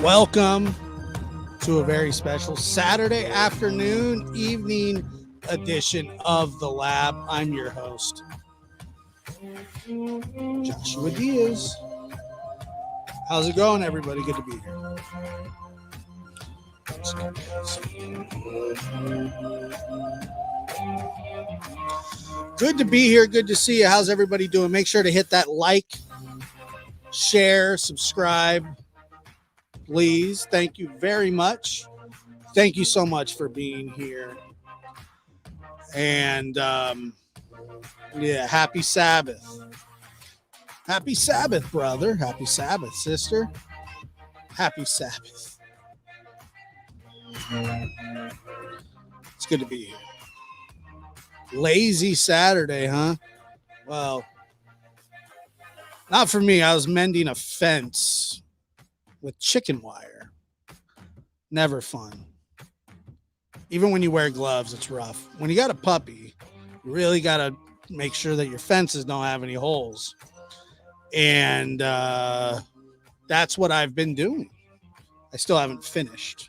Welcome to a very special Saturday afternoon, evening edition of The Lab. I'm your host, Joshua Diaz. How's it going, everybody? Good to be here. Good to be here. Good to see you. How's everybody doing? Make sure to hit that like, share, subscribe, please. Thank you very much. Thank you so much for being here. And happy Sabbath. Happy Sabbath, brother. Happy Sabbath, sister. Happy Sabbath. It's good to be here. Lazy Saturday, huh? Well, not for me. I was mending a fence with chicken wire. Never fun. Even when you wear gloves, it's rough. When you got a puppy, you really got to make sure that your fences don't have any holes. And that's what I've been doing. I still haven't finished.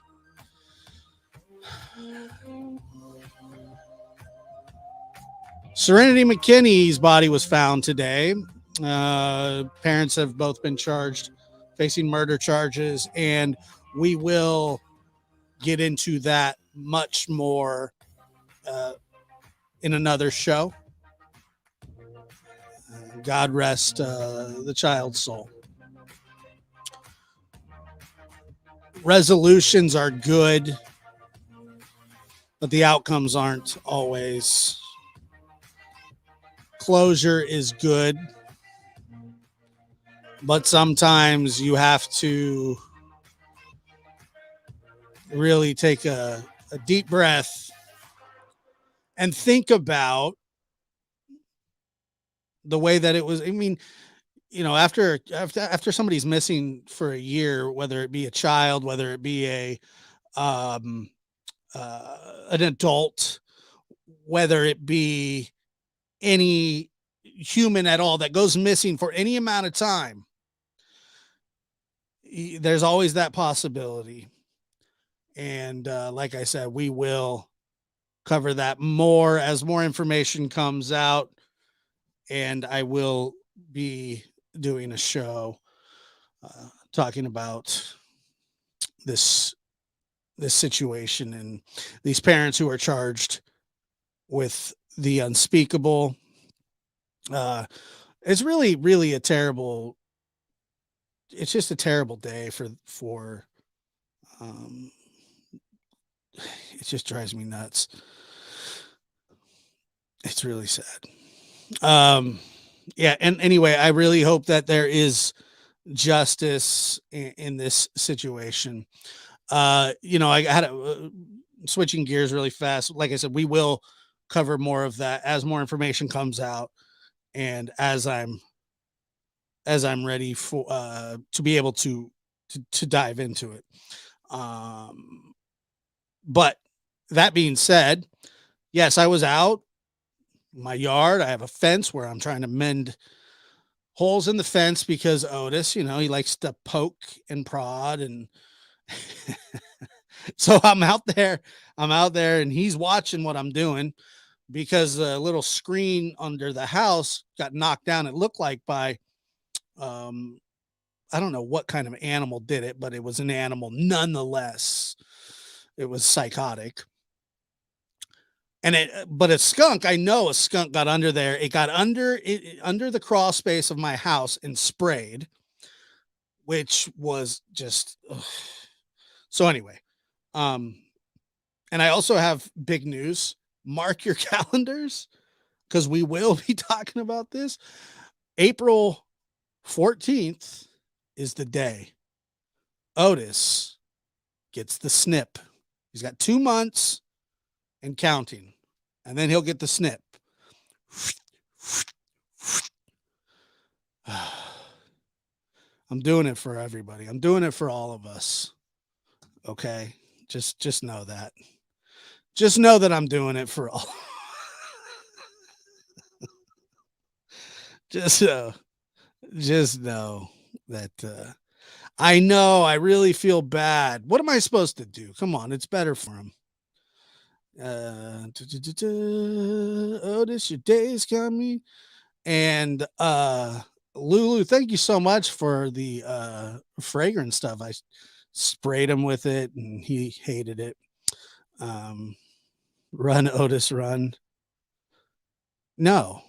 Serenity McKinney's body was found today. Parents have both been charged, facing murder charges, and we will get into that much more in another show. God rest the child's soul. Resolutions are good, but the outcomes aren't always. Closure is good, but sometimes you have to really take a deep breath and think about the way that it was. I mean, you know, after somebody's missing for a year, whether it be a child, whether it be an adult, whether it be any human at all that goes missing for any amount of time, there's always that possibility. And like I said, we will cover that more as more information comes out, and I will be doing a show talking about this situation and these parents who are charged with the unspeakable. It's really a terrible. It's just a terrible day for. It just drives me nuts. It's really sad. Yeah, and anyway, I really hope that there is justice in this situation. You know, I had switching gears really fast. Like I said, we will cover more of that as more information comes out, and as I'm ready for to be able to dive into it. But that being said, yes, I was out in my yard. I have a fence where I'm trying to mend holes in the fence because Otis, you know, he likes to poke and prod, and so I'm out there and he's watching what I'm doing because the little screen under the house got knocked down. It looked like by I don't know what kind of animal did it, but it was an animal nonetheless. It was psychotic. And but a skunk, I know a skunk got under there. It got under the crawl space of my house and sprayed, which was just ugh. So anyway, and I also have big news. Mark your calendars because we will be talking about this. April 14th is the day Otis gets the snip. He's got 2 months and counting, and then he'll get the snip. I'm doing it for everybody. I'm doing it for all of us. Okay? Just know that. Just know that I'm doing it for all. just know that I know. I really feel bad. What am I supposed to do? Come on, it's better for him. Otis, your day's coming. And Lulu, thank you so much for the fragrance stuff. I sprayed him with it and he hated it. Run, Otis, run. No.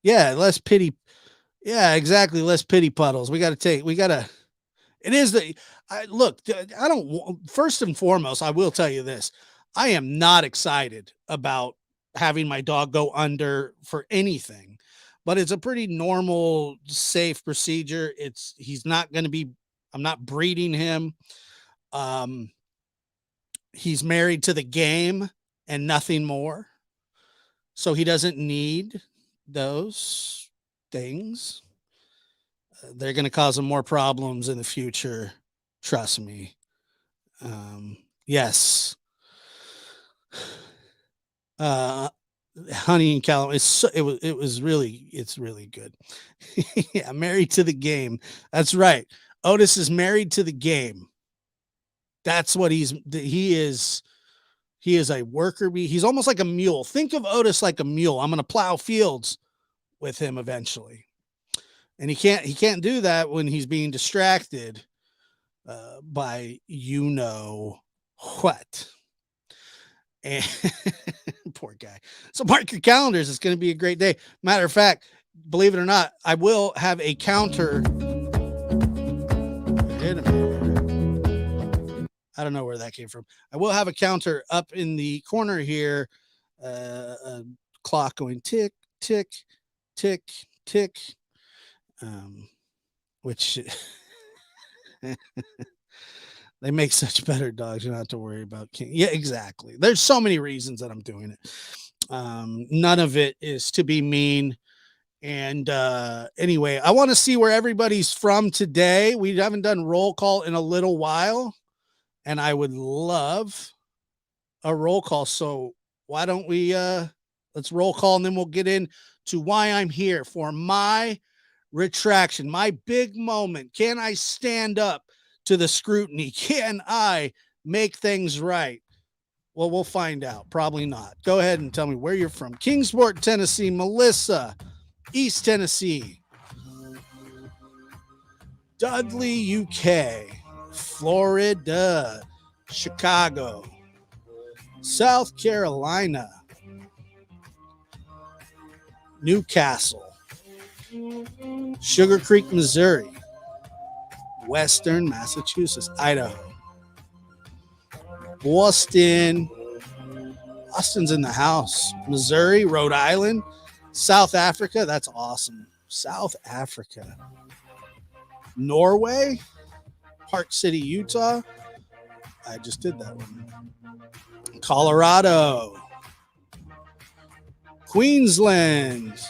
Yeah, less pity. Yeah, exactly. Less pity puddles. We got to, it is look, I don't, first and foremost, I will tell you this. I am not excited about having my dog go under for anything, but it's a pretty normal, safe procedure. He's not going to be, I'm not breeding him. Um, he's married to the game and nothing more. So he doesn't need those things. They're going to cause him more problems in the future. Trust me. Yes. Honey and Callum. It's really good. Yeah, married to the game. That's right. Otis is married to the game. That's what he is. He is a worker bee. He's almost like a mule. Think of Otis like a mule. I'm going to plow fields with him eventually. And he can't do that when he's being distracted by what. And poor guy. So mark your calendars. It's going to be a great day. Matter of fact, believe it or not, I will have a counter. Wait a minute. I don't know where that came from. I will have a counter up in the corner here. A clock going tick, tick, tick, tick. Which they make such better dogs. You don't have to worry about. Yeah, exactly. There's so many reasons that I'm doing it. None of it is to be mean. And anyway, I want to see where everybody's from today. We haven't done roll call in a little while, and I would love a roll call. So why don't we let's roll call, and then we'll get into why I'm here for my retraction, my big moment. Can I stand up to the scrutiny? Can I make things right? Well, we'll find out. Probably not. Go ahead and tell me where you're from. Kingsport, Tennessee. Melissa, East Tennessee. Dudley, UK. Florida. Chicago. South Carolina. Newcastle. Sugar Creek, Missouri. Western Massachusetts. Idaho. Boston. Austin's in the house. Missouri, Rhode Island, South Africa. That's awesome. South Africa. Norway, Park City, Utah. I just did that one. Colorado. Queensland.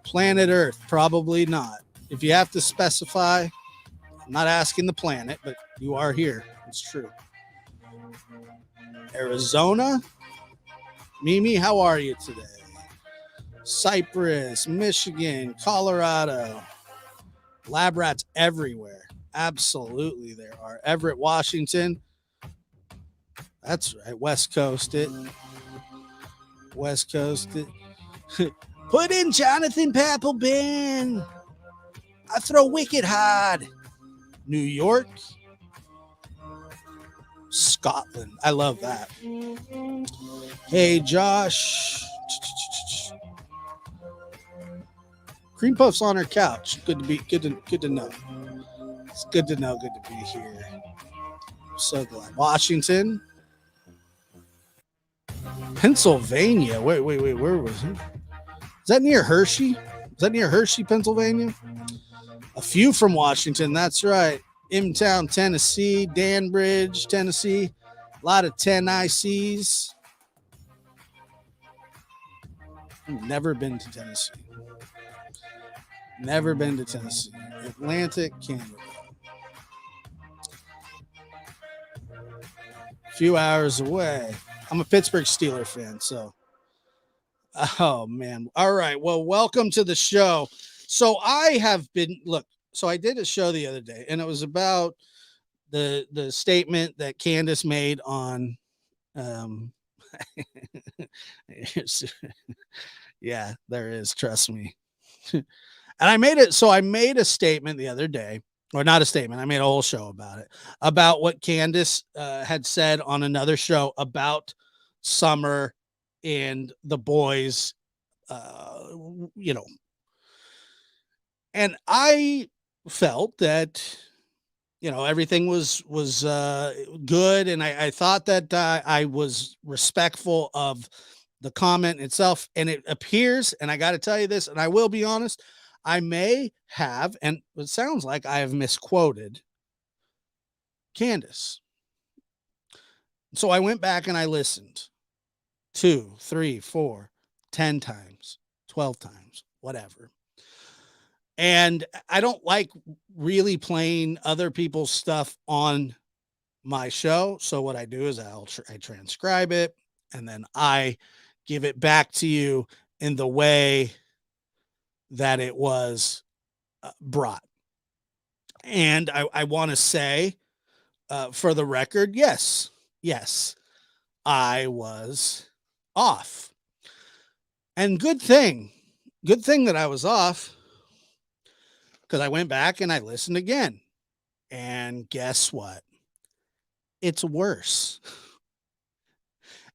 Planet Earth. Probably not. If you have to specify, I'm not asking the planet, but you are here. It's true. Arizona. Mimi, how are you today? Cyprus, Michigan, Colorado. Lab rats everywhere. Absolutely, there are. Everett, Washington. That's right. West Coast it. West Coast it. Put in Jonathan Papelbin. I throw wicked hard. New York. Scotland. I love that. Hey, Josh. Cream Puff's on her couch. Good to know. It's good to know. Good to be here. I'm so glad. Washington. Pennsylvania. Wait. Where was it? Is that near Hershey? Is that near Hershey, Pennsylvania? A few from Washington. That's right. M-Town, Tennessee. Danbridge, Tennessee. A lot of 10 ICs. Never been to Tennessee. Never been to Tennessee. Atlantic, Canada. A few hours away. I'm a Pittsburgh Steelers fan, so. Oh, man. All right. Well, welcome to the show. So I have been, look, so I did a show the other day, and it was about the statement that Candus made on um yeah, there is, trust me. And I made a statement the other day, or not a statement, I made a whole show about it, about what Candace had said on another show about Summer and the boys, uh, you know, and I felt that, everything was good, and I thought that I was respectful of the comment itself. And it appears, and I got to tell you this, and I will be honest, I may have, and it sounds like I have misquoted Candace. So I went back and I listened 2, 3, 4, 10 times, 12 times, whatever. And I don't like really playing other people's stuff on my show. So what I do is I transcribe it, and then I give it back to you in the way that it was brought. And I want to say, for the record, yes, I was off. And good thing that I was off, because I went back and I listened again. And guess what? It's worse.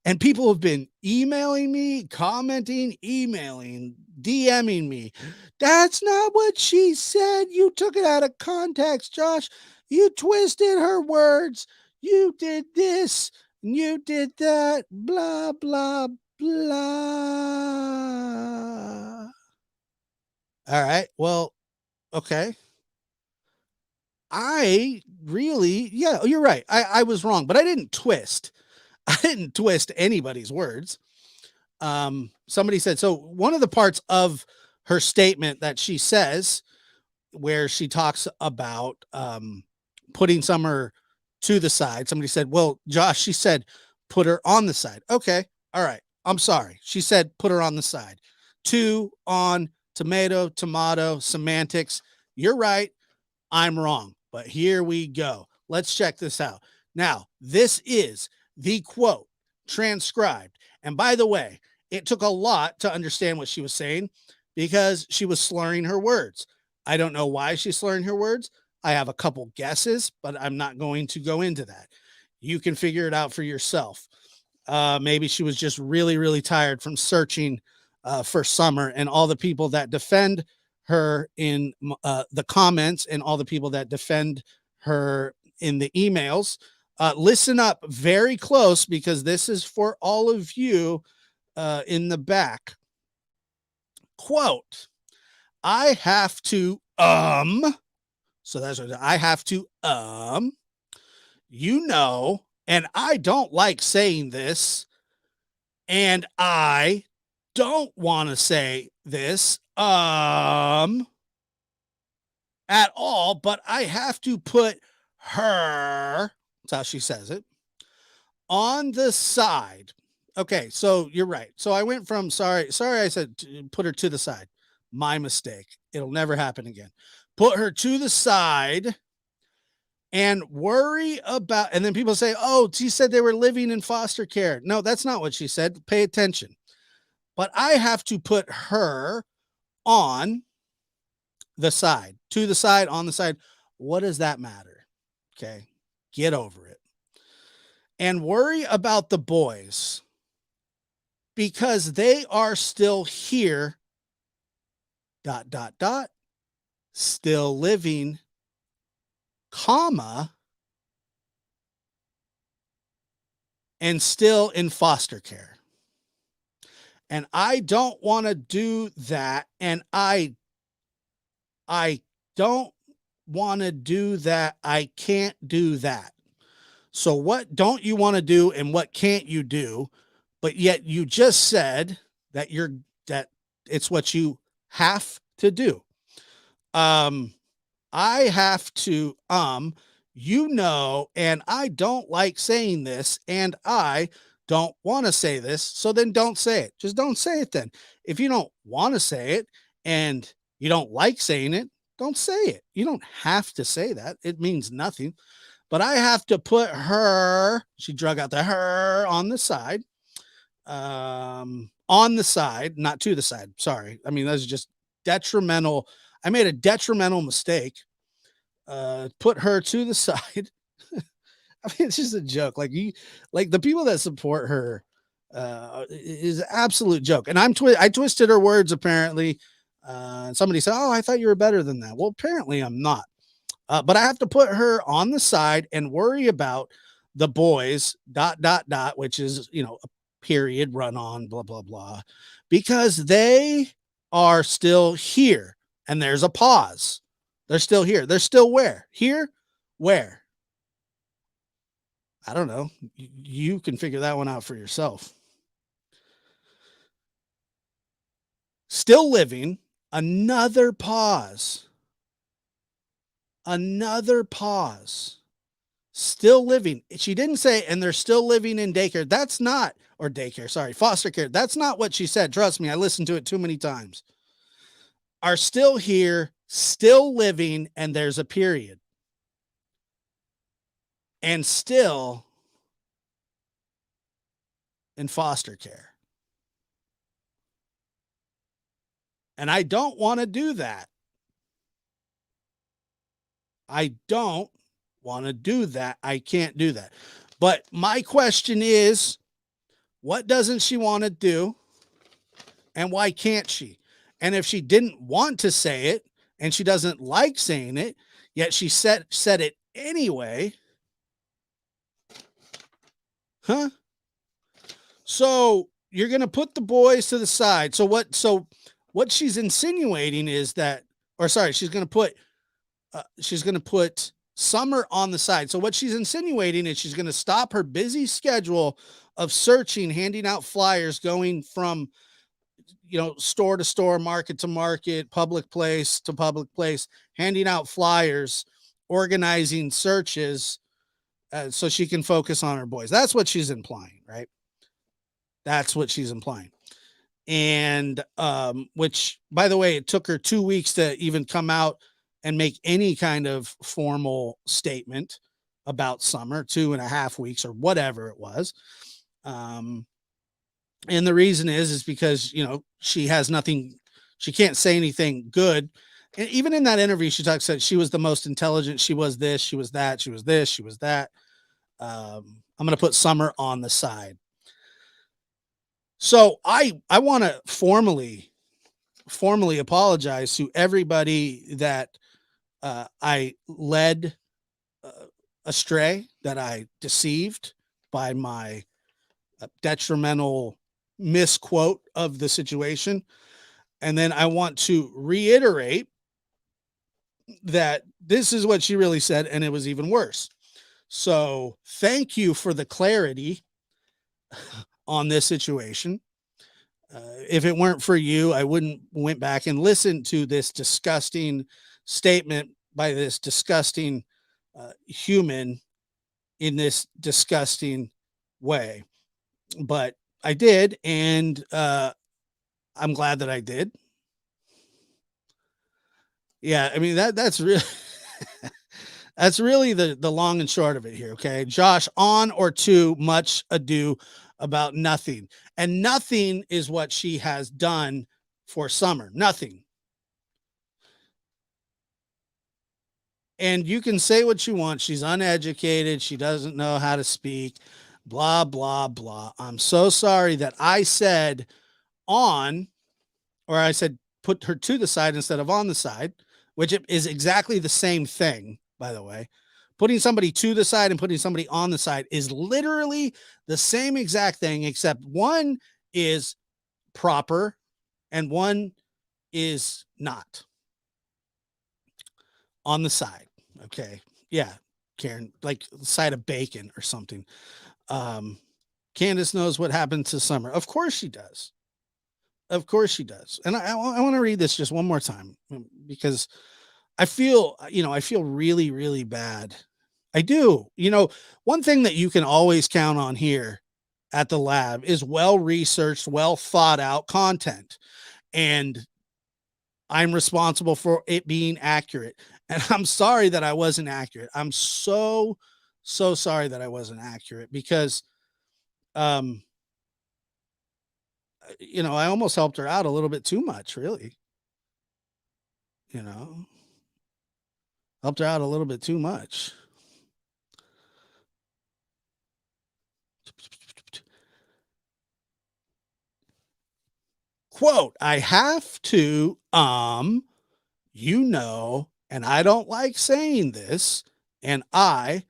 And people have been emailing me, commenting, emailing, DMing me. That's not what she said. You took it out of context, Josh. You twisted her words. You did this and you did that. Blah, blah, blah. All right. Well, okay. Yeah, you're right. I was wrong, but I didn't twist. I didn't twist anybody's words. Somebody said, so one of the parts of her statement that she says, where she talks about putting Summer to the side, somebody said, well, Josh, she said, put her on the side. Okay. All right. I'm sorry. She said, put her on the side. To, on, tomato, semantics. You're right. I'm wrong. But here we go. Let's check this out. Now, this is the quote transcribed. And by the way, it took a lot to understand what she was saying, because she was slurring her words. I don't know why she's slurring her words. I have a couple guesses, but I'm not going to go into that. You can figure it out for yourself. Maybe she was just really, really tired from searching for Summer, and all the people that defend her in the comments, and all the people that defend her in the emails. Listen up very close, because this is for all of you in the back. Quote, I have to, so that's what I have to, and I don't like saying this, and I don't want to say this, at all, but I have to put her, that's how she says it, on the side. Okay, so you're right. So I went from sorry, I said put her to the side. My mistake. It'll never happen again. Put her to the side and worry about, and then people say, oh, she said they were living in foster care. No, that's not what she said. Pay attention. But I have to put her on the side, to the side, on the side. What does that matter? Okay, get over it. And worry about the boys, because they are still here, still living, comma, and still in foster care. And I don't want to do that. And I don't want to do that. I can't do that. So what don't you want to do, and what can't you do? But yet you just said that that it's what you have to do. I have to, and I don't like saying this, and I don't want to say this. So then don't say it. Just don't say it then. If you don't want to say it and you don't like saying it, Don't say it. You don't have to say that. It means nothing. But I have to put her, she drug out the her on the side. On the side, not to the side. Sorry. I mean, that's just detrimental. I made a detrimental mistake. Put her to the side. I mean, it's just a joke. Like the people that support her, is an absolute joke. And I twisted her words apparently. Somebody said, "Oh, I thought you were better than that." Well, apparently I'm not. But I have to put her on the side and worry about the boys, dot, dot, dot, which is, a period, run on, blah, blah, blah, because they are still here. And there's a pause. They're still here. They're still where? Here? Where? I don't know. You can figure that one out for yourself. Still living. Another pause. Another pause. Still living. She didn't say, and they're still living in daycare. That's not, or daycare, sorry, foster care. That's not what she said. Trust me, I listened to it too many times. Are still here, still living, and there's a period. And still in foster care. And I don't want to do that. I don't want to do that. I can't do that. But my question is, what doesn't she want to do? And why can't she? And if she didn't want to say it and she doesn't like saying it, yet she said it anyway. Huh? So you're going to put the boys to the side. So what she's insinuating is that, or sorry, she's going to put Summer on the side. So what she's insinuating is she's going to stop her busy schedule of searching, handing out flyers, going from, store to store, market to market, public place to public place, handing out flyers, organizing searches, so she can focus on her boys. That's what she's implying, right? That's what she's implying. And which, by the way, it took her 2 weeks to even come out and make any kind of formal statement about Summer, 2.5 weeks or whatever it was. And the reason is because, she has nothing, she can't say anything good. And even in that interview, she said she was the most intelligent. She was this, she was that, she was this, she was that. I'm going to put Summer on the side. So I want to formally apologize to everybody that I led astray, that I deceived by my detrimental misquote of the situation. And then I want to reiterate that this is what she really said, and it was even worse. So thank you for the clarity on this situation. If it weren't for you, I wouldn't went back and listened to this disgusting statement by this disgusting human in this disgusting way. But I did, and I'm glad that I did. Yeah, I mean that's really that's really the long and short of it here. Okay, Josh, on or to much ado about nothing, and nothing is what she has done for Summer. Nothing. And you can say what you want. She's uneducated. She doesn't know how to speak. Blah blah blah. I'm so sorry that I said on, or I said put her to the side instead of on the side, which is exactly the same thing, by the way. Putting somebody to the side and putting somebody on the side is literally the same exact thing, except one is proper and one is not. On the side. Okay. Yeah. Karen, like side of bacon or something. Candus knows what happened to Summer. Of course she does. Of course she does. And I want to read this just one more time because I feel really, really bad. I do. One thing that you can always count on here at the lab is well-researched, well thought out content. And I'm responsible for it being accurate. And I'm sorry that I wasn't accurate. I'm so, so sorry that I wasn't accurate because, um, I almost helped her out a little bit too much, really. You know, helped her out a little bit too much. Quote, I have to, and I don't like saying this, and I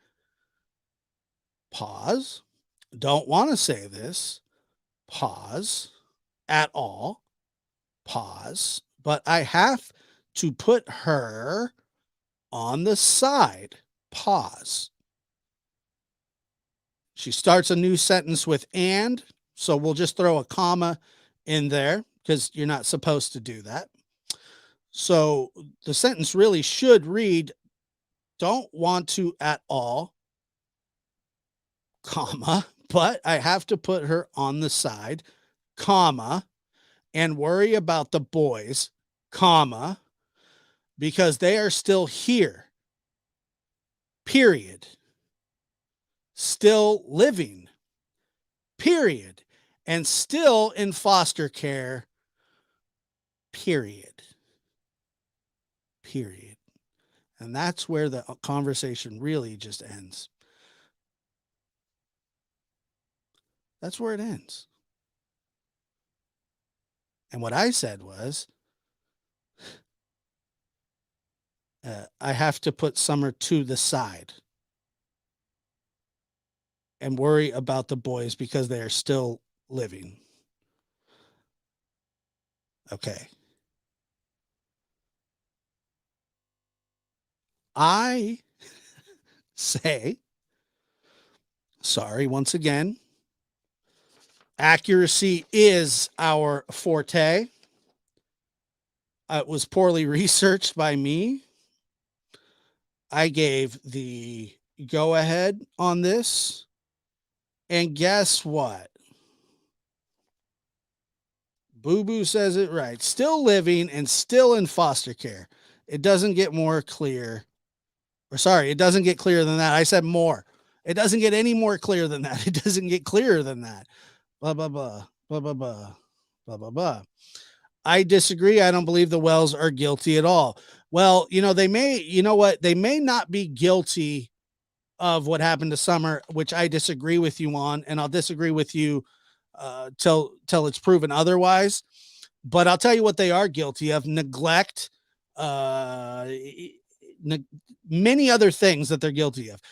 pause, don't want to say this, pause, at all, pause, but I have to put her on the side, pause. She starts a new sentence with and, so we'll just throw a comma in there because you're not supposed to do that. So the sentence really should read, don't want to at all, comma, but I have to put her on the side, comma, and worry about the boys, comma, because they are still here, period. Still living, period. And still in foster care, period. Period. And that's where the conversation really just ends. That's where it ends. And what I said was, I have to put Summer to the side and worry about the boys because they are still living. Okay. I say, sorry, once again, accuracy is our forte. It was poorly researched by me. I gave the go ahead on this. And guess what? Boo Boo says it right. Still living and still in foster care. It doesn't get more clear. Or sorry, it doesn't get clearer than that. I said more. It doesn't get any more clear than that. It doesn't get clearer than that. Blah, blah, blah, blah, blah, blah, blah, blah, blah. I disagree. I don't believe the Wells are guilty at all. Well, they may not be guilty of what happened to Summer, which I disagree with you on, and I'll disagree with you till it's proven otherwise. But I'll tell you what they are guilty of: neglect, uh, many other things that they're guilty of: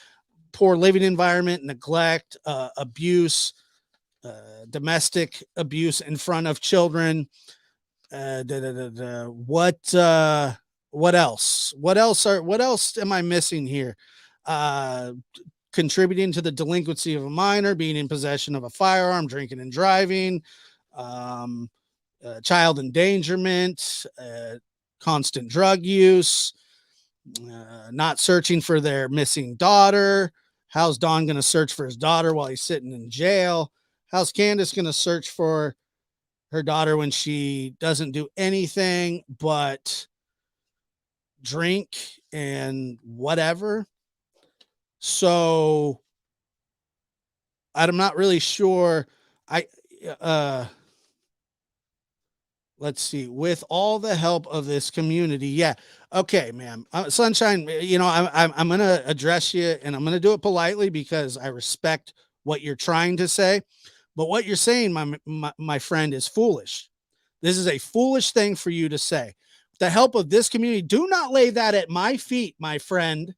poor living environment, neglect, abuse, domestic abuse in front of children. What else? What else am I missing here? Contributing to the delinquency of a minor, being in possession of a firearm, drinking and driving, child endangerment, constant drug use, not searching for their missing daughter. How's Don going to search for his daughter while he's sitting in jail? How's Candus going to search for her daughter when she doesn't do anything but drink and whatever? So I'm not really sure. Let's see, with all the help of this community. Yeah. Okay, ma'am. Sunshine, I'm going to address you and I'm going to do it politely because I respect what you're trying to say. But what you're saying, my friend, is foolish. This is a foolish thing for you to say. With the help of this community, do not lay that at my feet, my friend.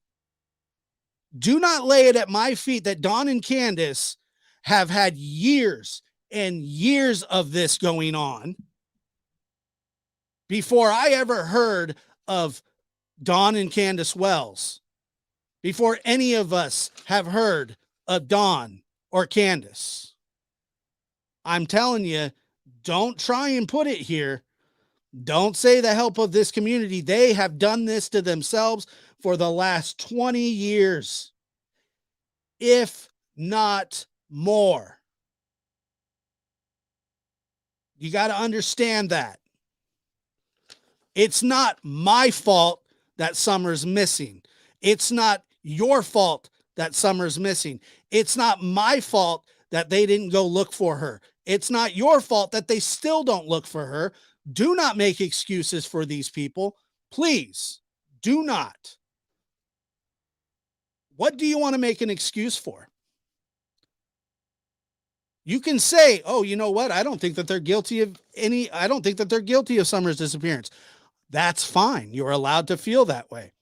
Do not lay it at my feet that Dawn and Candus have had years and years of this going on before I ever heard of Dawn and Candus Wells, before any of us have heard of Dawn or Candus. I'm telling you, don't try and put it here. Don't say the help of this community. They have done this to themselves for the last 20 years, if not more. You got to understand that. It's not my fault that Summer's missing. It's not your fault that Summer's missing. It's not my fault that they didn't go look for her. It's not your fault that they still don't look for her. Do not make excuses for these people. Please do not. What do you want to make an excuse for? You can say, oh, you know what? I don't think that they're guilty of I don't think that they're guilty of Summer's disappearance. That's fine. You're allowed to feel that way.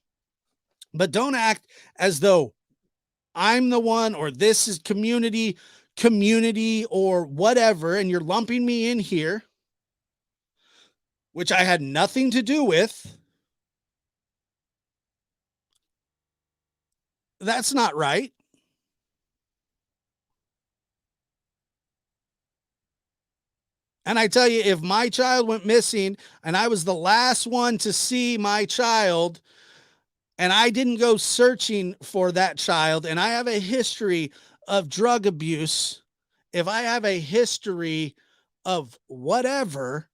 But don't act as though I'm the one or this is community or whatever, and you're lumping me in here, which I had nothing to do with. That's not right. And I tell you, if my child went missing and I was the last one to see my child and I didn't go searching for that child and I have a history of drug abuse, if I have a history of whatever,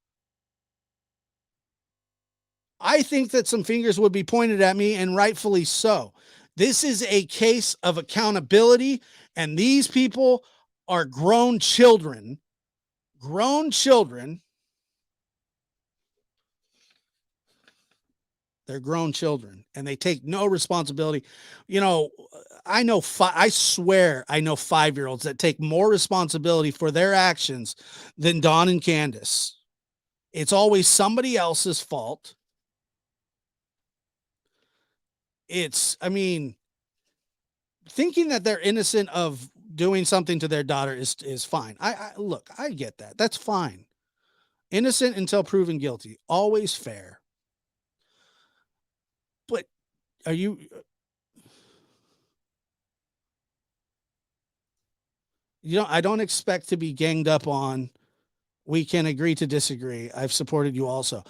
I think that some fingers would be pointed at me, and rightfully so. This is a case of accountability, and these people are grown children. Grown children. They're grown children, and they take no responsibility. You know, I swear I know 5-year-olds that take more responsibility for their actions than Dawn and Candus. It's always somebody else's fault. I mean, thinking that they're innocent of doing something to their daughter is fine. Look, I get that. That's fine. Innocent until proven guilty. Always fair. But are you I don't expect to be ganged up on. We can agree to disagree. I've supported you also.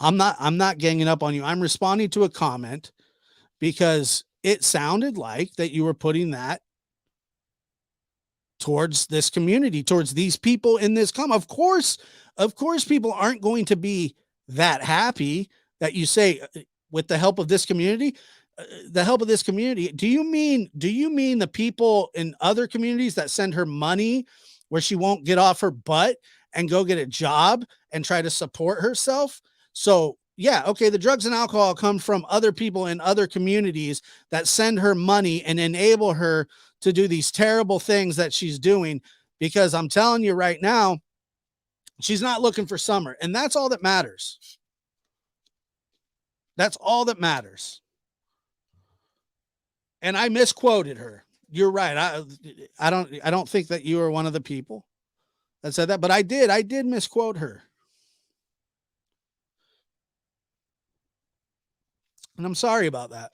I'm not ganging up on you. I'm responding to a comment because it sounded like that you were putting that towards this community, towards these people in this of course, people aren't going to be that happy that you say with the help of this community, the help of this community. Do you mean the people in other communities that send her money where she won't get off her butt and go get a job and try to support herself? So yeah, okay, the drugs and alcohol come from other people in other communities that send her money and enable her to do these terrible things that she's doing, because I'm telling you right now, she's not looking for Summer, and that's all that matters. That's all that matters. And I misquoted her. You're right. I don't think that you are one of the people that said that, but I did misquote her. And I'm sorry about that.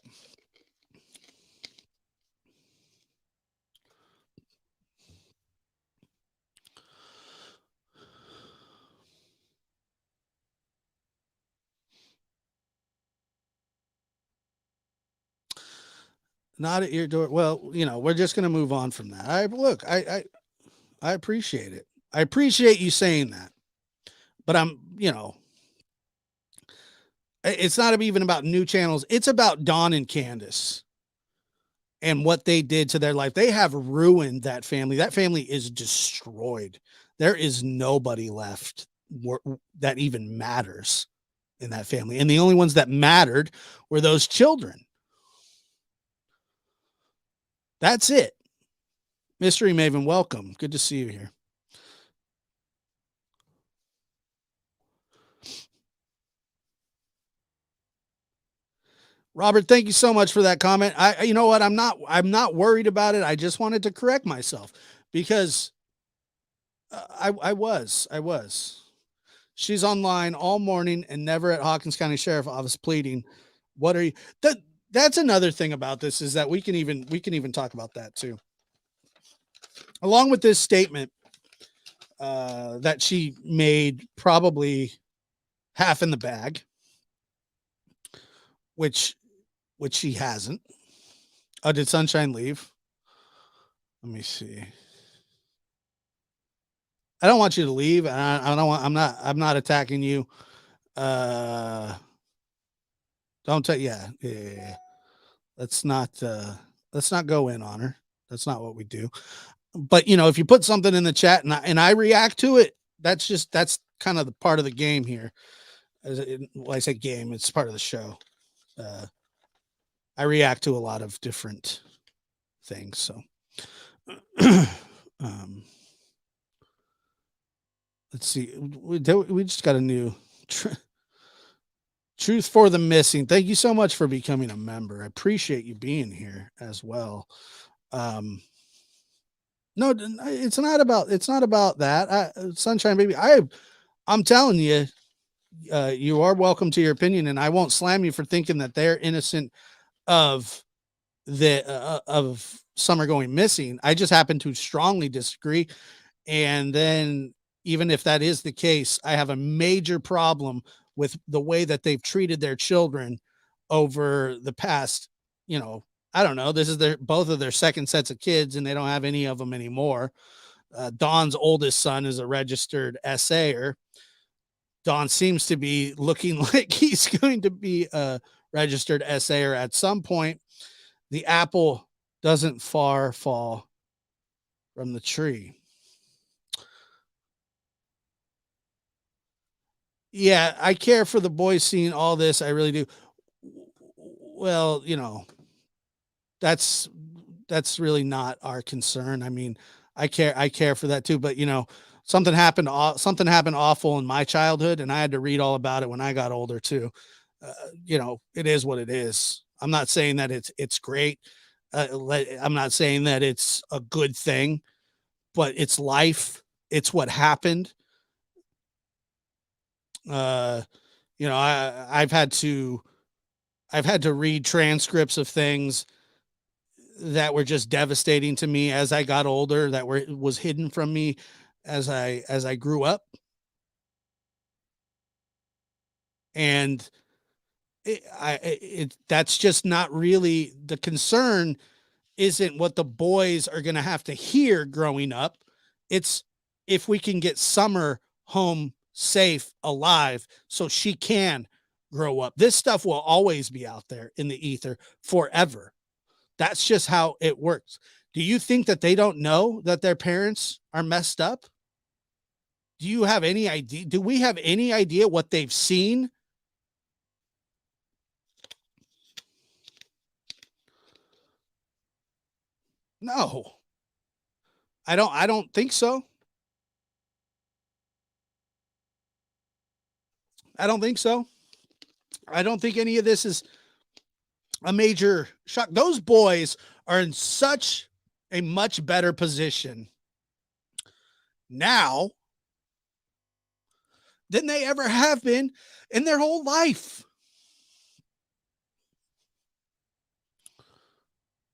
Not at your door. Well, we're just going to move on from that. I appreciate it. I appreciate you saying that, but it's not even about new channels. It's about Dawn and Candus and what they did to their life. They have ruined that family. That family is destroyed. There is nobody left that even matters in that family. And the only ones that mattered were those children. That's it. Mystery Maven, welcome. Good to see you here. Robert, thank you so much for that comment. You know what? I'm not worried about it. I just wanted to correct myself because I was. She's online all morning and never at Hawkins County Sheriff Office pleading. What are you? That's another thing about this, is that we can even talk about that too. Along with this statement that she made, probably half in the bag, which she hasn't. Oh, did Sunshine leave? Let me see. I don't want you to leave. I don't want. I'm not attacking you. Uh, don't tell. Yeah, yeah, yeah, yeah. Let's not. Let's not go in on her. That's not what we do. But if you put something in the chat and I react to it, that's kind of the part of the game here. Well, I say game, it's part of the show. Uh, I react to a lot of different things. So, um, let's see. We just got a new truth for the missing. Thank you so much for becoming a member. I appreciate you being here as well. Um, no, it's not about that. Sunshine baby. I'm telling you, you are welcome to your opinion, and I won't slam you for thinking that they're innocent of of Summer going missing. I just happen to strongly disagree. And then, even if that is the case, I have a major problem with the way that they've treated their children over the past, I don't know. This is both of their second sets of kids, and they don't have any of them anymore. Dawn's oldest son is a registered SAer. Don seems to be looking like he's going to be a registered SAer at some point. The apple doesn't far fall from the tree. Yeah, I care for the boys seeing all this. I really do. Well, that's that's really not our concern. I mean, I care for that too, but something happened awful in my childhood, and I had to read all about it when I got older too. It is what it is. I'm not saying that it's great. I'm not saying that it's a good thing, but it's life. It's what happened. Uh, I've had to read transcripts of things that were just devastating to me as I got older, that was hidden from me as I grew up. And that's just not really the concern. Isn't what the boys are going to have to hear growing up. It's if we can get Summer home safe, alive, so she can grow up. This stuff will always be out there in the ether forever. That's just how it works. Do you think that they don't know that their parents are messed up? Do you have any idea? Do we have any idea what they've seen? No. I don't think so. I don't think so. I don't think any of this is a major shock. Those boys are in such a much better position now than they ever have been in their whole life.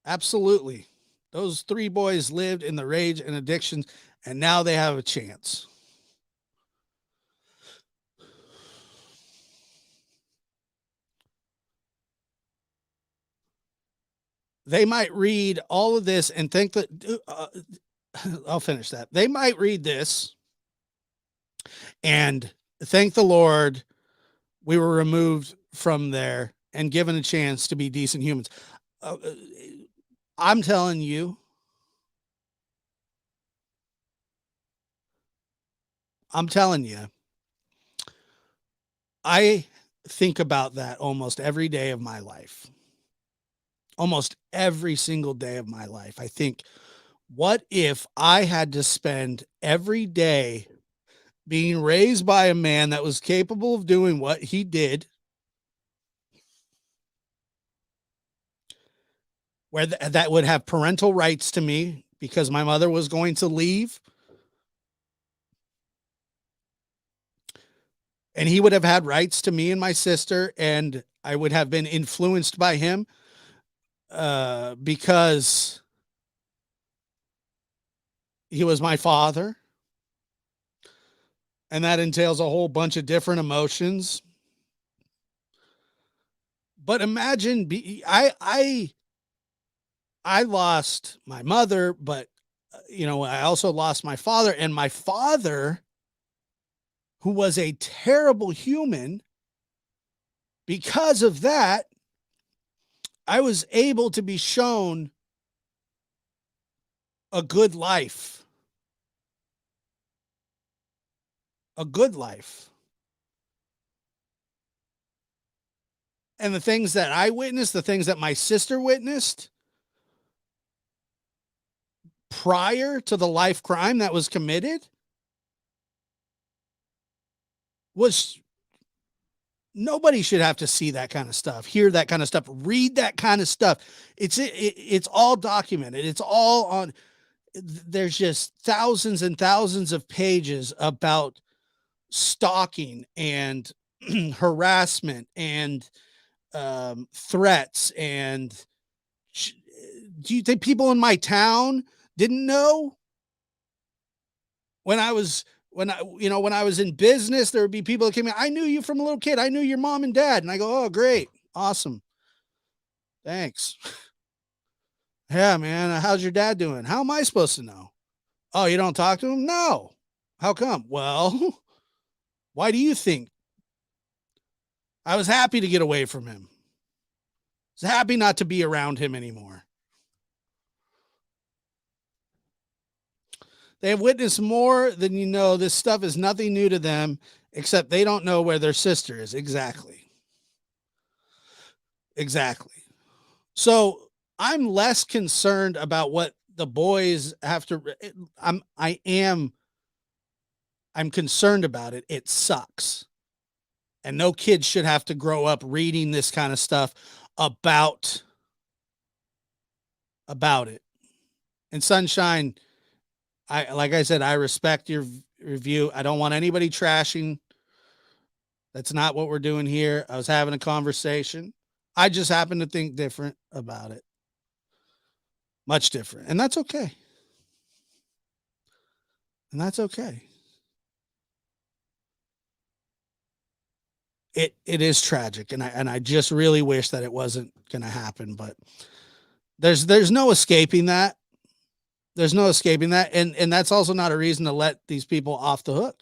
Absolutely. Those three boys lived in the rage and addictions, and now they have a chance. They might read all of this and think that I'll finish that. They might read this and thank the Lord we were removed from there and given a chance to be decent humans. Uh, I'm telling you, I'm telling you, I think about that almost every day of my life. Almost every single day of my life. I think, what if I had to spend every day being raised by a man that was capable of doing what he did, where that would have parental rights to me because my mother was going to leave, and he would have had rights to me and my sister, and I would have been influenced by him because he was my father, and that entails a whole bunch of different emotions. But imagine I lost my mother, but I also lost my father, and my father, who was a terrible human, Because of that, I was able to be shown a good life. A good life. And the things that I witnessed, the things that my sister witnessed prior to the life crime that was committed was nobody should have to see that kind of stuff, hear that kind of stuff, read that kind of stuff. It's all documented. It's all on. There's just thousands and thousands of pages about stalking and harassment and threats. And do you think people in my town didn't know? When I was when I was in business, there would be people that came in. I knew you from a little kid. I knew your mom and dad. And I go, oh, great. Awesome. Thanks. Yeah, man. How's your dad doing? How am I supposed to know? Oh, you don't talk to him? No. How come? Well, why do you think? I was happy to get away from him. I was happy not to be around him anymore. They have witnessed more than you know. This stuff is nothing new to them, except they don't know where their sister is. Exactly. Exactly. So I'm less concerned about what the boys have to. I'm concerned about it. It sucks. And no kid should have to grow up reading this kind of stuff about it. And Sunshine, like I said, I respect your review. I don't want anybody trashing. That's not what we're doing here. I was having a conversation. I just happen to think different about it. Much different. And that's okay. And that's okay. It is tragic, and I just really wish that it wasn't going to happen, but there's no escaping that. There's no escaping that, and that's also not a reason to let these people off the hook.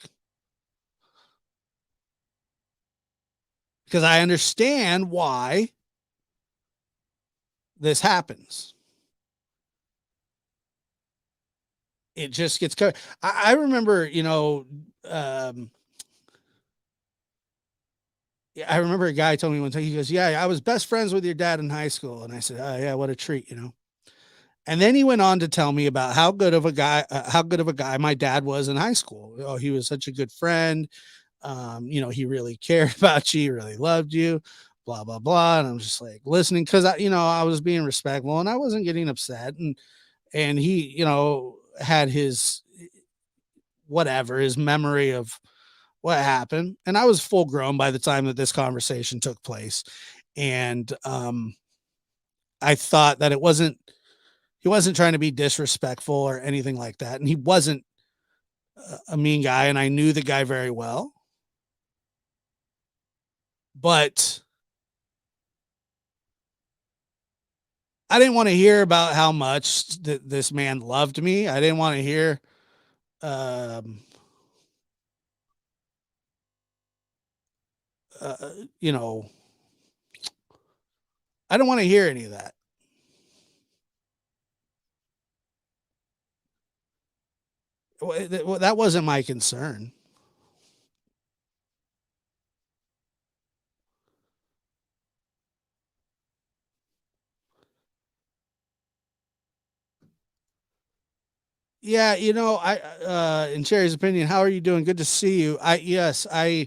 Because I understand why this happens. It just gets covered. I remember, I remember a guy told me one time, he goes, yeah, I was best friends with your dad in high school. And I said, oh yeah, what a treat, And then he went on to tell me about how good of a guy my dad was in high school. Oh, he was such a good friend. He really cared about you, he really loved you, blah, blah, blah. And I'm just like listening because I was being respectful and I wasn't getting upset. And he, had his his memory of what happened. And I was full grown by the time that this conversation took place. And I thought that he wasn't trying to be disrespectful or anything like that. And he wasn't a mean guy. And I knew the guy very well. But I didn't want to hear about how much this man loved me. I didn't want to hear, um, you know, I don't want to hear any of that. Well, that wasn't my concern. Yeah, in Cherry's opinion, how are you doing? Good to see you. Yes, I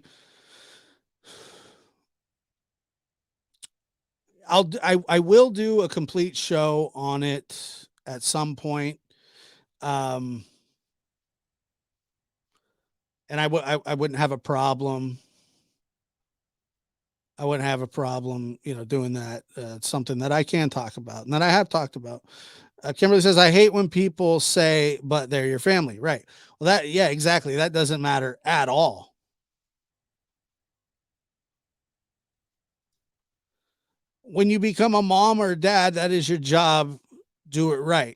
will do a complete show on it at some point. Um, and I wouldn't have a problem. I wouldn't have a problem, doing that. It's something that I can talk about and that I have talked about. Kimberly says, I hate when people say, but they're your family. Right. Well, yeah, exactly. That doesn't matter at all. When you become a mom or a dad, that is your job. Do it right.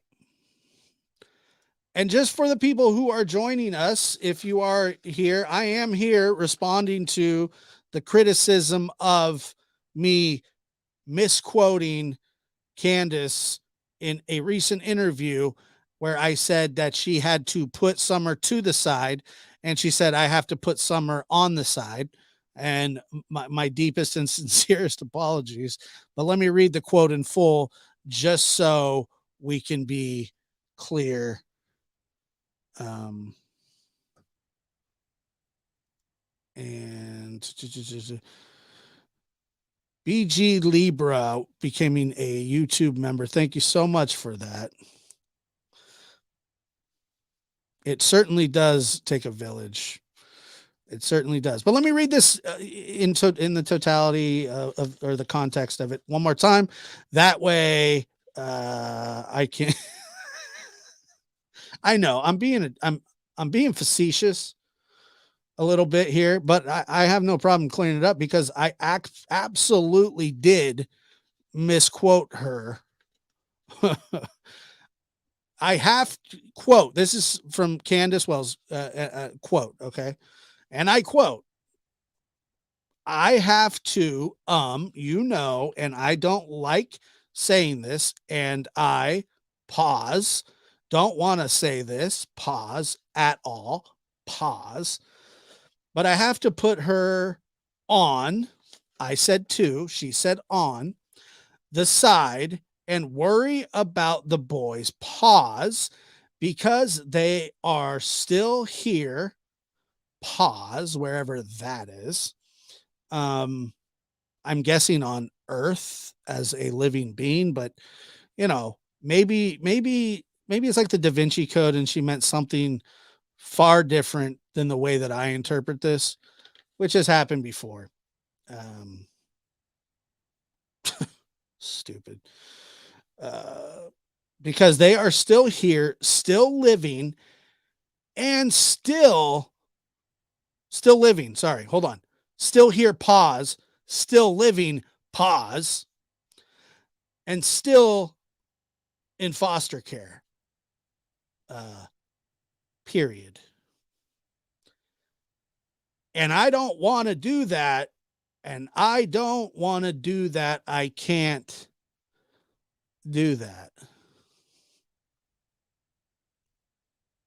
And just for the people who are joining us, if you are here, I am here responding to the criticism of me misquoting Candus in a recent interview where I said that she had to put Summer to the side, and she said, I have to put Summer on the side. And my deepest and sincerest apologies. But let me read the quote in full just so we can be clear. And BG Libra becoming a YouTube member. Thank you so much for that. It certainly does take a village. It certainly does. But let me read this in the totality of or the context of it one more time. That way I can I know I'm being facetious a little bit here, but I have no problem clearing it up because I absolutely did misquote her. I have to quote. This is from Candus Wells quote. Okay. And I quote, I have to, and I don't like saying this, and I pause, don't want to say this, pause at all, pause, but I have to put her on. I said to, she said on the side and worry about the boys, pause, because they are still here, pause, wherever that is. I'm guessing on Earth as a living being, but maybe it's like the Da Vinci Code and she meant something far different than the way that I interpret this, which has happened before. Stupid. Because they are still here, still living, and still living. Sorry, hold on. Still here, pause. Still living, pause. And still in foster care. Period. And I don't want to do that. And I don't want to do that. I can't do that.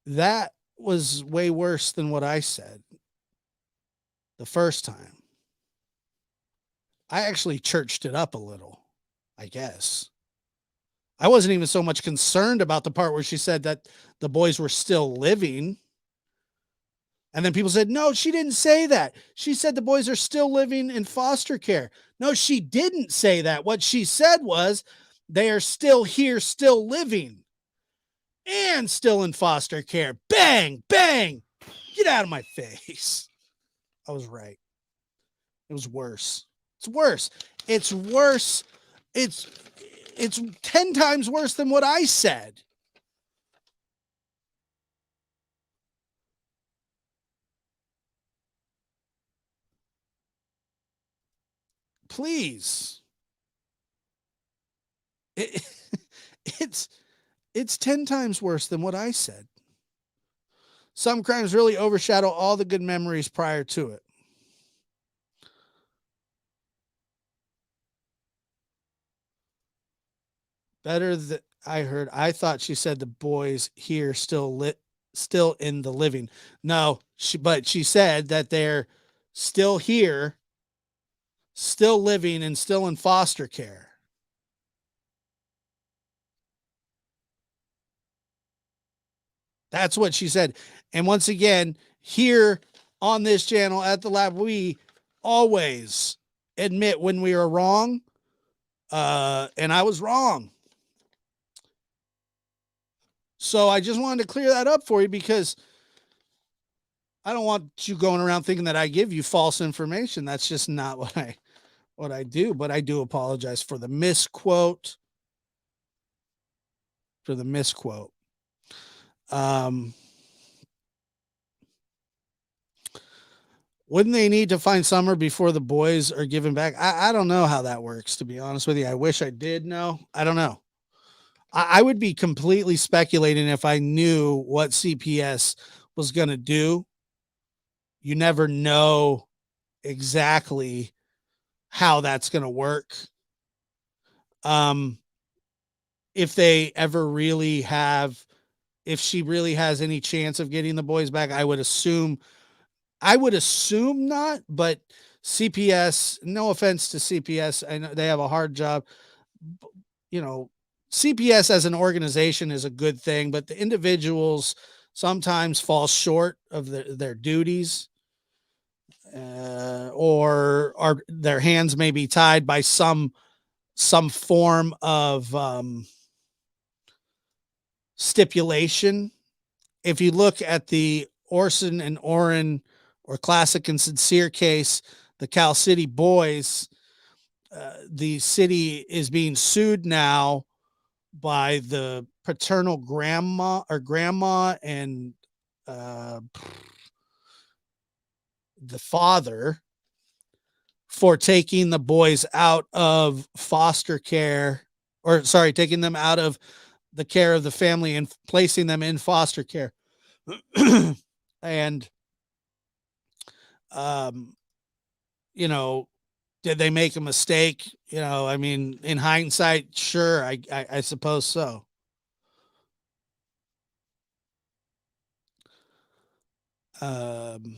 That was way worse than what I said the first time. I actually churched it up a little, I guess. I wasn't even so much concerned about the part where she said that the boys were still living. And then people said, no, she didn't say that. She said the boys are still living in foster care. No, she didn't say that. What she said was they are still here, still living, and still in foster care. Bang, bang. Get out of my face. I was right. It was worse. It's worse. It's worse. It's 10 times worse than what I said. Please. It's 10 times worse than what I said. Some crimes really overshadow all the good memories prior to it. Better than I heard. I thought she said the boys here still in the living. No, but she said that they're still here, still living, and still in foster care. That's what she said. And once again, here on this channel at the lab, we always admit when we are wrong. And I was wrong. So I just wanted to clear that up for you because I don't want you going around thinking that I give you false information. That's just not what I do. But I do apologize for the misquote. Wouldn't they need to find Summer before the boys are given back? I don't know how that works, to be honest with you. I wish I did know. I don't know. I would be completely speculating if I knew what CPS was going to do. You never know exactly how that's going to work. Um, if they ever really have, if she really has any chance of getting the boys back, I would assume not, but CPS, no offense to CPS, I know they have a hard job. You know, CPS as an organization is a good thing, but the individuals sometimes fall short of their duties, or are their hands may be tied by some form of stipulation. If you look at the Orson and Oren or Classic and Sincere case, the Cal City boys, the city is being sued now by the paternal grandma and uh, the father for taking the boys out of foster care, or sorry, taking them out of the care of the family and placing them in foster care. And um, you know, did they make a mistake? You know, I mean, in hindsight, sure, I suppose so. Um,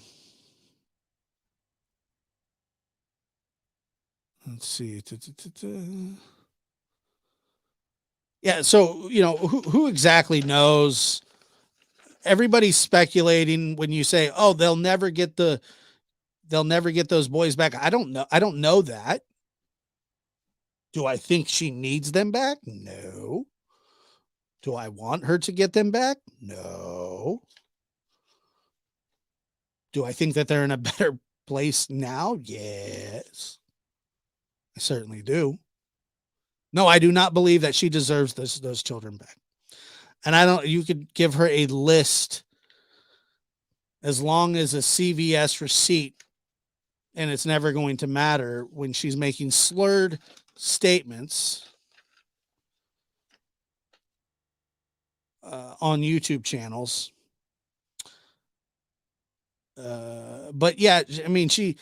let's see. Yeah, so who exactly knows? Everybody's speculating when you say, "Oh, they'll never get those boys back." I don't know. I don't know that. Do I think she needs them back? No. Do I want her to get them back? No. Do I think that they're in a better place now? Yes. I certainly do. No, I do not believe that she deserves those children back. And I don't you could give her a list as long as a CVS receipt, and it's never going to matter when she's making slurred statements on YouTube channels. But yeah, I mean, she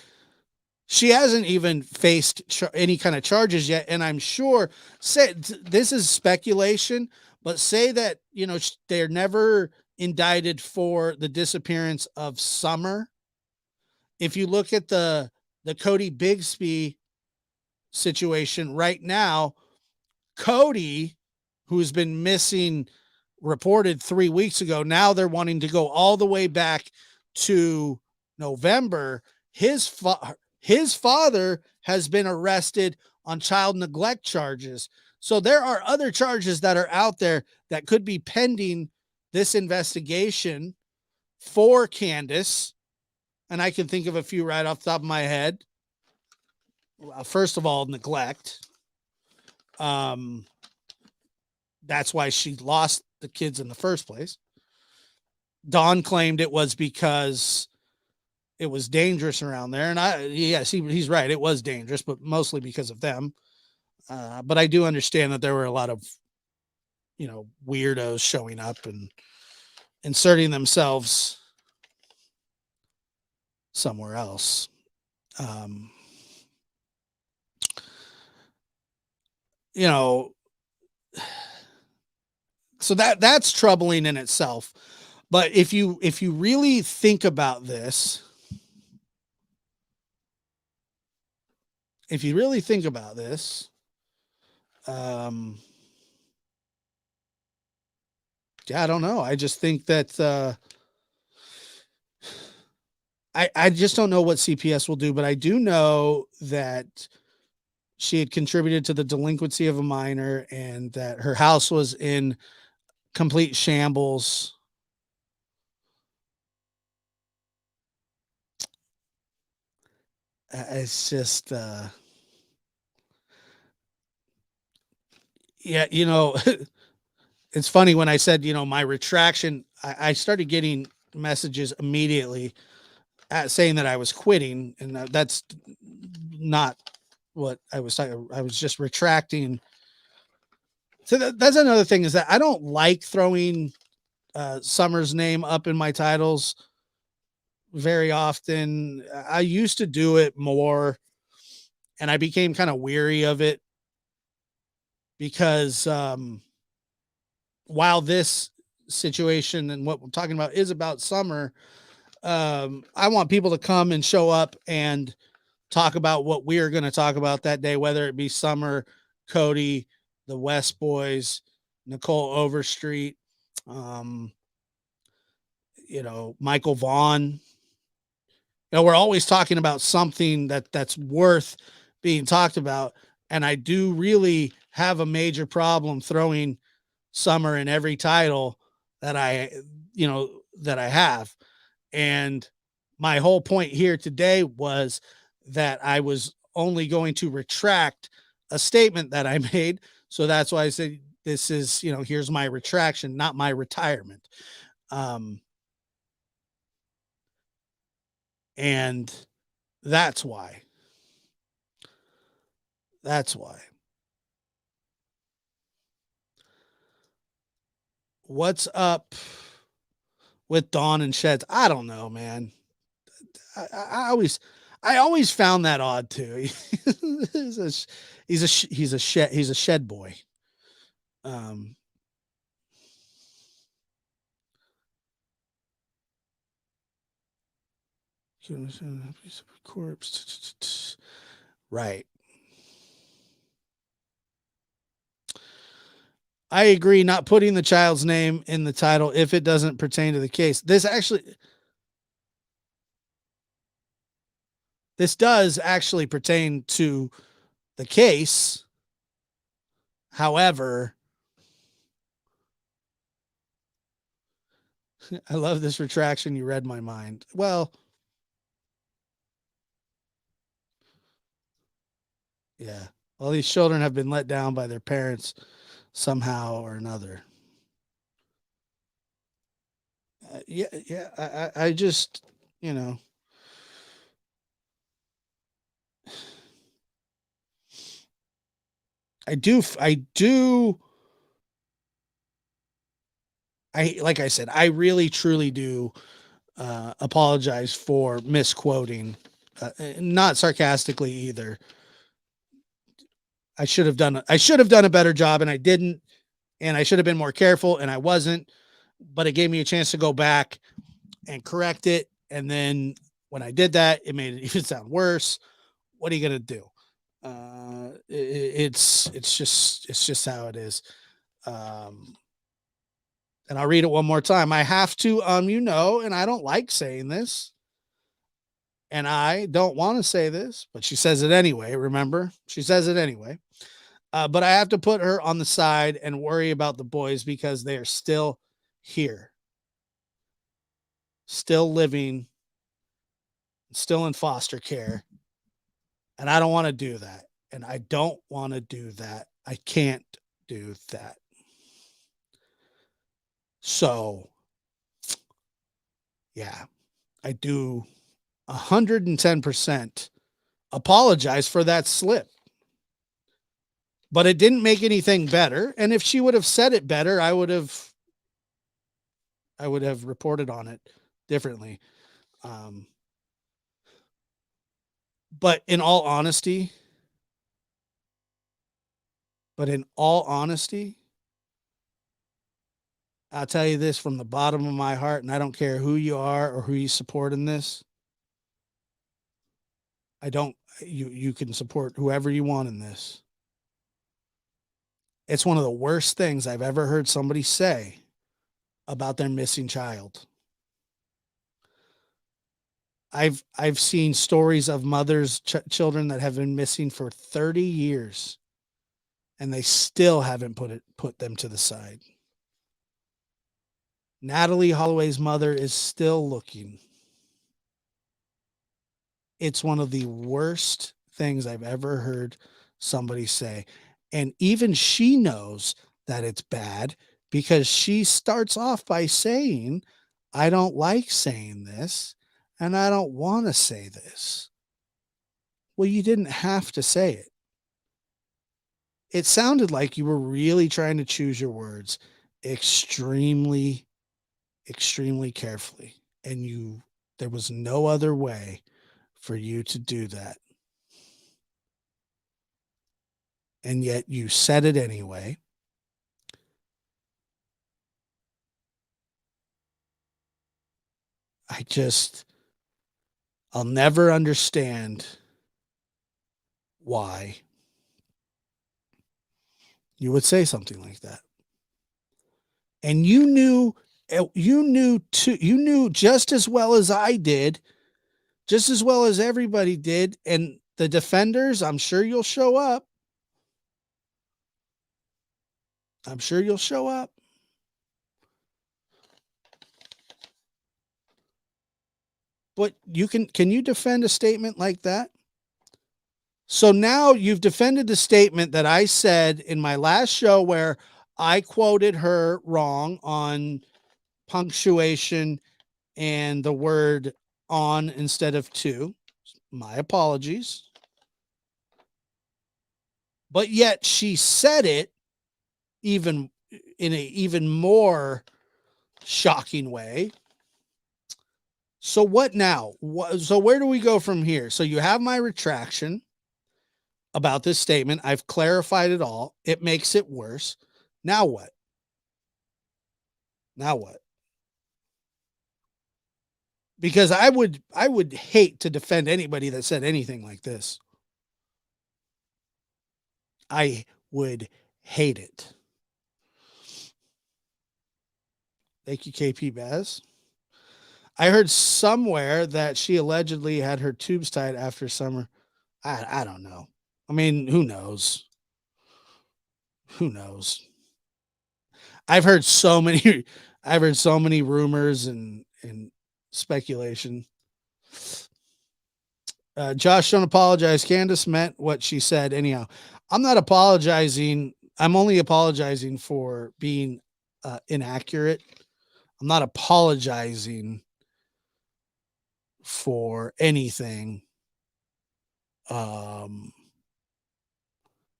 hasn't even faced any kind of charges yet, and I'm sure. This is speculation, but say that they're never indicted for the disappearance of Summer. If you look at the Cody Bigsby situation right now, Cody, who's been missing, reported 3 weeks ago. Now they're wanting to go all the way back to November. His father has been arrested on child neglect charges. So there are other charges that are out there that could be pending this investigation for Candus. And I can think of a few right off the top of my head. First of all, neglect. Um, That's why she lost the kids in the first place. Don claimed it was because it was dangerous around there. And yes, he's right. It was dangerous, but mostly because of them. But I do understand that there were a lot of, weirdos showing up and inserting themselves somewhere else. Um, you know, so that's troubling in itself. But if you really think about this, if you really think about this, um, yeah, I don't know. I just think that I just don't know what CPS will do, but I do know that she had contributed to the delinquency of a minor and that her house was in complete shambles. It's just yeah, it's funny when I said, my retraction, I started getting messages immediately saying that I was quitting, and that's not what I was talking. I was just retracting. So that's another thing, is that I don't like throwing Summer's name up in my titles very often. I used to do it more, And I became kind of weary of it because while this situation and what we're talking about is about summer, I want people to come and show up and talk about what we are going to talk about that day, whether it be Summer, Cody, the West Boys, Nicole Overstreet, um, Michael Vaughn. We're always talking about something that's worth being talked about. And I do really have a major problem throwing Summer in every title that I have. And my whole point here today was that I was only going to retract a statement that I made. So that's why I said this is, here's my retraction, not my retirement. Um, and that's why. That's why. What's up with Dawn and Sheds? I don't know, man. I always found that odd too. He's a shed boy. Um, corpse. Right. I agree. Not putting the child's name in the title if it doesn't pertain to the case. This does actually pertain to the case. However, I love this retraction. You read my mind. Well, yeah. All these children have been let down by their parents somehow or another. Yeah, yeah. I just, you know, like I said, I really truly do apologize for misquoting, not sarcastically either. I should have done a better job, and I didn't, and I should have been more careful, and I wasn't. But it gave me a chance to go back and correct it, and then when I did that, it made it even sound worse. What are you gonna do? It's just how it is. Um, and I'll read it one more time. I have to, and I don't like saying this, and I don't want to say this, but she says it anyway. Remember, she says it anyway. But I have to put her on the side and worry about the boys because they are still here, still living, still in foster care. And I don't want to do that. And I don't want to do that. I can't do that. So, yeah, I do 110% apologize for that slip. But it didn't make anything better. And if she would have said it better, I would have reported on it differently. Um, but in all honesty, but in all honesty, I'll tell you this from the bottom of my heart, and I don't care who you are or who you support in this. I don't you can support whoever you want in this. It's one of the worst things I've ever heard somebody say about their missing child. I've seen stories of mothers children that have been missing for 30 years and they still haven't put them to the side. Natalie Holloway's mother is still looking. It's one of the worst things I've ever heard somebody say. And even she knows that it's bad because she starts off by saying, I don't like saying this and I don't want to say this. Well, you didn't have to say it. It sounded like you were really trying to choose your words extremely, extremely carefully. And there was no other way for you to do that. and yet you said it anyway. I'll never understand why you would say something like that. And you knew just as well as I did, just as well as everybody did. And the defenders, I'm sure you'll show up. I'm sure you'll show up. But can you defend a statement like that? So now you've defended the statement that I said in my last show where I quoted her wrong on punctuation and the word on instead of to. My apologies. But yet she said it even in a even more shocking way. So what now? So where do we go from here? So you have my retraction about this statement. I've clarified it all. It makes it worse. Now what? Now what? Because I would hate to defend anybody that said anything like this. I would hate it. Thank you, KP Baz. I heard somewhere that she allegedly had her tubes tied after summer. I don't know. I mean, who knows? Who knows? I've heard so many I've heard so many rumors and speculation. Josh, don't apologize. Candus meant what she said anyhow. I'm not apologizing. I'm only apologizing for being inaccurate. I'm not apologizing for anything.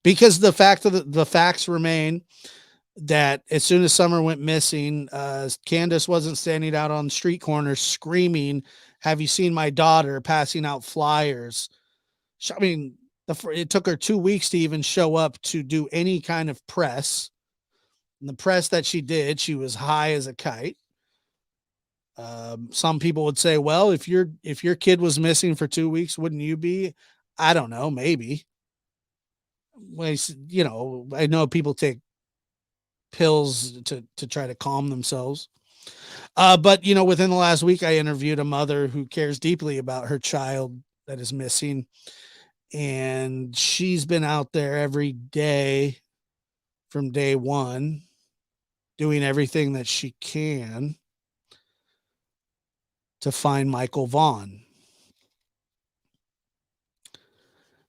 Because the facts remain that as soon as Summer went missing, Candus wasn't standing out on street corners screaming, "Have you seen my daughter?" passing out flyers. I mean, it took her 2 weeks to even show up to do any kind of press. And the press that she did, she was high as a kite. Some people would say, "Well, if your kid was missing for 2 weeks, wouldn't you be?" I don't know, maybe. Well, I know people take pills to try to calm themselves. But within the last week, I interviewed a mother who cares deeply about her child that is missing, and she's been out there every day from day one, doing everything that she can to find Michael Vaughn.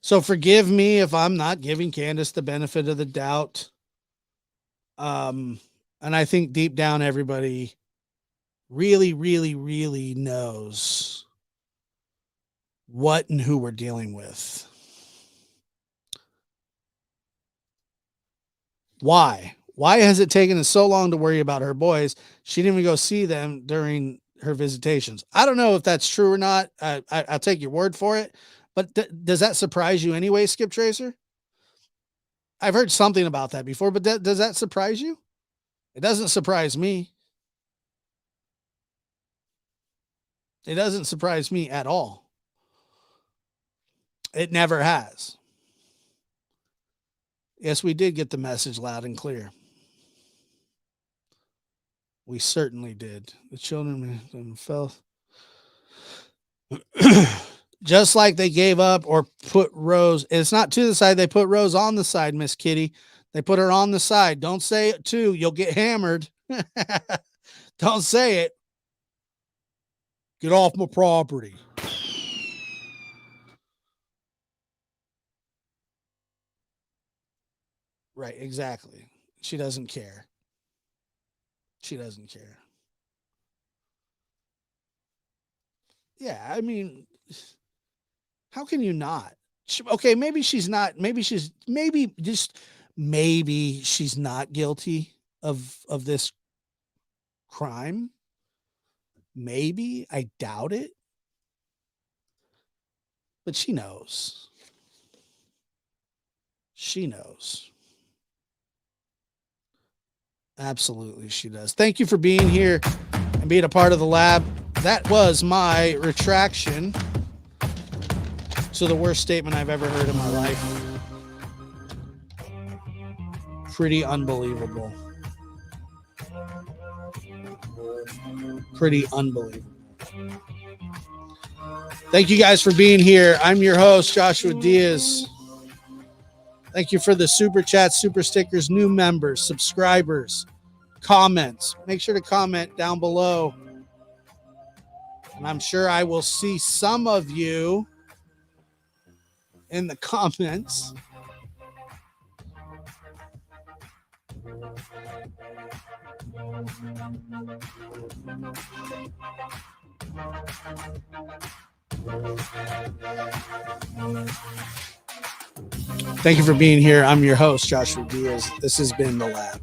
So forgive me if I'm not giving Candus the benefit of the doubt. And I think deep down, everybody really, really, really knows what and who we're dealing with. Why? Why has it taken us so long to worry about her boys? She didn't even go see them during her visitations. I don't know if that's true or not. I'll take your word for it. But does that surprise you anyway, Skip Tracer? I've heard something about that before, but does that surprise you? It doesn't surprise me. It doesn't surprise me at all. It never has. Yes, we did get the message loud and clear. We certainly did. The children fell. Just like they gave up or put Rose. It's not to the side. They put Rose on the side, Miss Kitty. They put her on the side. Don't say it too. You'll get hammered. Don't say it. Get off my property. Right, exactly. She doesn't care. She doesn't care. Yeah, I mean, how can you not? Okay, maybe she's not. Maybe she's not guilty of this crime. Maybe I doubt it, but she knows. She knows. Absolutely, she does. Thank you for being here and being a part of the lab. That was my retraction to the worst statement I've ever heard in my life. Pretty unbelievable. Pretty unbelievable. Thank you guys for being here. I'm your host, Joshua Diaz. Thank you for the super chats, super stickers, new members, subscribers, comments. Make sure to comment down below. And I'm sure I will see some of you in the comments. Thank you for being here. I'm your host, Joshua Diaz. This has been The Lab.